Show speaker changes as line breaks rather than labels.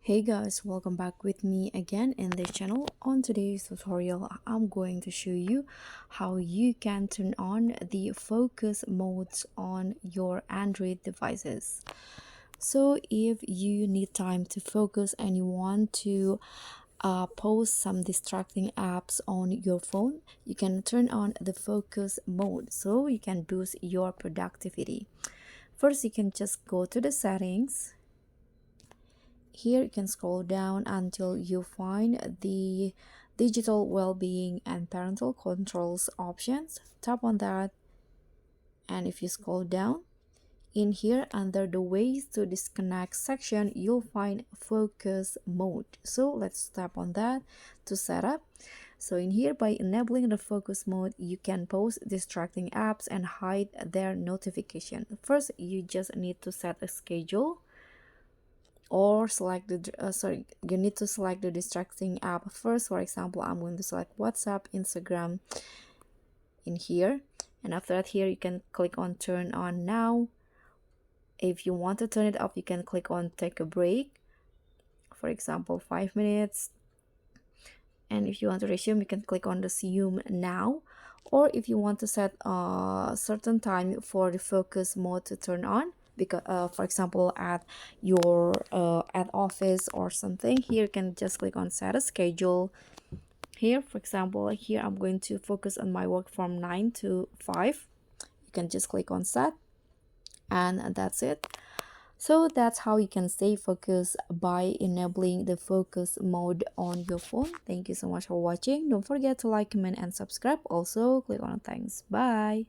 Hey guys, welcome back with me again in this channel. On today's tutorial, I'm going to show you how you can turn on the focus modes on your Android devices. So if you need time to focus and you want to pause some distracting apps on your phone, you can turn on the focus mode so you can boost your productivity. First, you can just go to the settings. Here you can scroll down until you find the digital well-being and parental controls options. Tap on that, and if you scroll down in here under the ways to disconnect section, you'll find focus mode. So let's tap on that to set up. So in here, by enabling the focus mode, you can pause distracting apps and hide their notification. First, you just need to set a schedule or select you need to select the distracting app first. For example, I'm going to select WhatsApp, Instagram in here, and after that here you can click on turn on now. If you want to turn it off, you can click on take a break, for example 5 minutes, and if you want to resume, you can click on resume now. Or if you want to set a certain time for the focus mode to turn on, because for example at your at office or something, here you can just click on set a schedule. Here, for example, here I'm going to focus on my work from 9 to 5. You can just click on set, and that's it. So that's how you can stay focused by enabling the focus mode on your phone. Thank you so much for watching. Don't forget to like, comment, and subscribe. Also, click on thanks. Bye.